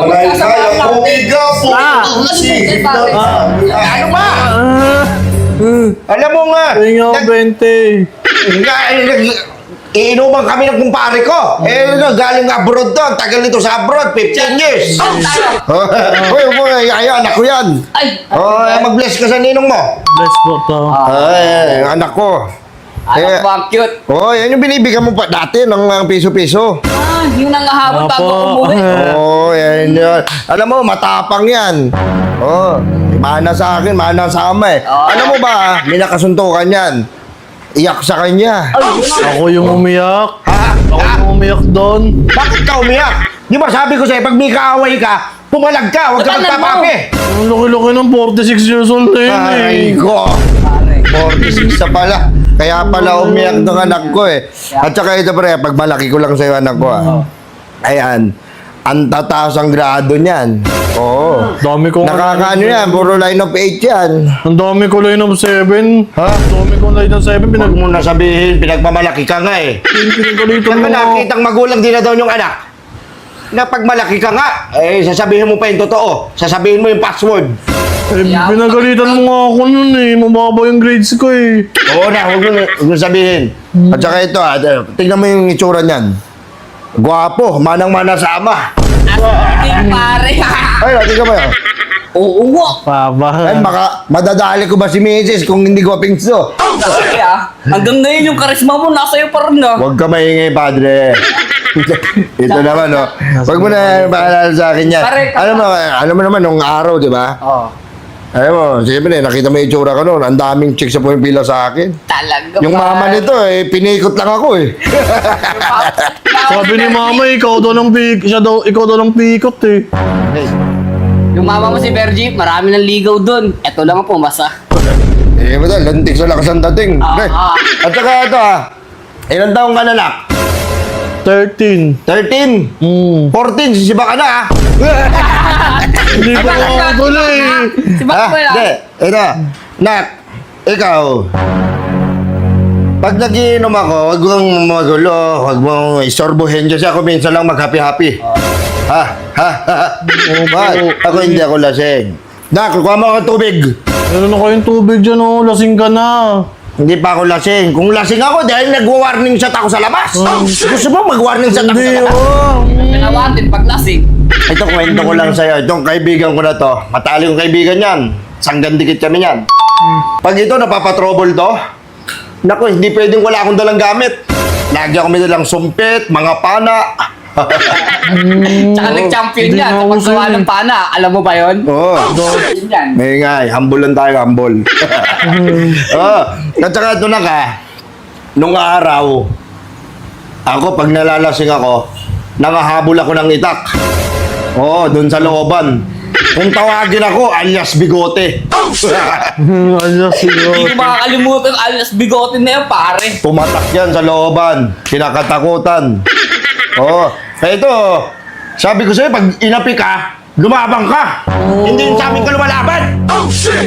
Maray kaya umiga po. Ano ba? Alam mo nga. Tingnan ko 20. Iinuman kami ng kumpare ko. Galing abroad to. Tagal nito sa abroad. 15 years. Uy, anak ko yan. Mag-bless ka sa ninong mo. Bless po to. Ay, anak ko. Anak mo ang cute. Yan yung binibigyan mo pa dati ng piso-piso. Yung nangahabol bago umuwi. Yan yun. Alam mo, matapang yan. Mana sa akin, mana sa ama eh. Alam mo ba, may nakasuntukan yan. Iyak sa kanya. Ako yung umiyak. Ako yung umiyak doon. Bakit ka umiyak? Di ba sabi ko sa'yo, pag may kaaway ka, pumalag ka, huwag ka magpapapi. Ang laki-laki ng 46 years old na yun eh. Ay ko. 46 na pala. Kaya pala umiyak ng anak ko eh. At saka ito pre, pag malaki ko lang sa'yo anak ko Ayan. Ang tataas ang grado niyan. Dami ko. Nakakaano yan, puro line of 8 yan. Ang dami ko line of 7. Ha? Ang dami ko line of 7. Huwag mo na sabihin, pinagmamalaki ka nga eh. Pinagalitan Saan ba mo. nakitang magulang din na daw yung anak? Na pag malaki ka nga, sasabihin mo pa yung totoo. Sasabihin mo yung password. Pinagalitan mo nga ako nun eh. Mababa yung grades ko eh. Oo na, huwag mo sabihin. At saka ito tignan mo yung itsura niyan. Gwapo, manang-mana sa ama. Hindi pare. Ay, tingnan mo yun. Oo nga. Ay, madadali ko ba si Mrs. kung hindi ko pingso? Hanggang ngayon yung karisma mo nasa iyo pa rin Huwag ka maingay, padre. Ito naman, Huwag mo na maalala sa akin yan. Alam mo naman, nung araw, di ba? Alam mo, siyempre, nakita mo yung itsura ko noon. Ang daming chicks na pumipila sa akin. Talaga Yung mama nito, pinikot lang ako eh. Sabi ni mama, ikaw daw lang pikot eh. Yung mama mo si Bergie, marami ng ligaw dun. Eto lang ang pumasa. Basta, lantik sa lakas ang dating. At saka ito ilang taong ka na nak? 13. 13? 14, sisiba ka na Hindi ko ako tuloy. Si Bakit mo Hindi, ito. Nak, ikaw. Pag nagiinom ako, huwag mong magulo, huwag mong istorbohin kasi ako minsan lang mag-happy-happy. Ako hindi ako lasing. Nak, kukuha mo ako tubig. Meron na kayong tubig dyan lasing ka na. Hindi pa ako lasing. Kung lasing ako, dahil nag-warning shot ako sa labas. Gusto mo mag-warning shot ako sa labas? Pinawatin pag lasing. Ito, kwento ko lang sa'yo. Itong kaibigan ko na to. Matali kong kaibigan yan. Sanggan dikit kami yan. Pag ito, napapatrouble to. Naku, hindi pwedeng wala akong dalang gamit. Lagi ako may dalang sumpit, mga pana. Tsaka nag-champion yan sa paggawa ng pana. Alam mo ba yun? Yun yan. May nga, humble lang tayo, humble. At saka ito na nung araw, ako pag nalalasing ako, nangahabol ako ng itak. Doon sa looban. Kung tawagin ako, alias bigote. Alias bigote. Hindi ko makakalimutan alias bigote na yan, pare. Pumatak yan sa looban. Kinakatakutan. Kaya ito, sabi ko sa'yo, pag inapi ka, lumabang ka. Hindi yung sa amin ka lumalaban.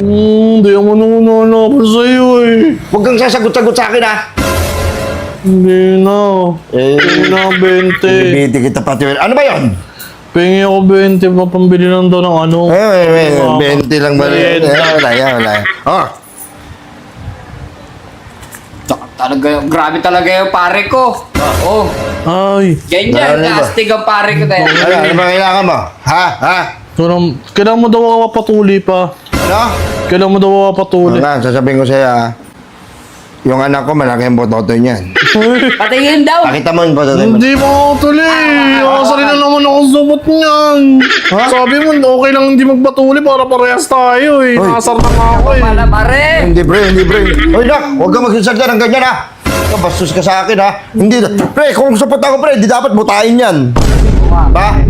Hindi ako nangunana ako sa'yo eh. Huwag kang sasagot-sagot sa akin Hindi na. Hindi na 20. Bibiti kita pati. Ano ba yun? Pengi ako 20 pa pambili lang daw ng ano. 20 lang ba? Wala yan. Talaga, grabe talaga yung pare ko. Ay. Ganyan, kastig ang pare ko tayo. Ano ba kailangan mo? Kailangan mo daw ako patuli pa. Ano? Kailangan mo daw ako patuli. Sasabihin ko sa'yo yung anak ko malaki ang bototo niyan. Patingin daw. Pakita mo yung bototo. Hindi mo ako tuloy. Kasali na naman ako sumot niyan. Sabi mo, okay lang hindi magpatuli para parehas tayo eh. Nakasar na nga ako eh. Pala pare. Hindi pre. Hoy nak, huwag kang magsasadya ng ganyan Bastos ka sa akin Hindi, pre, kung support ako pre, di dapat butahin yan. Ba?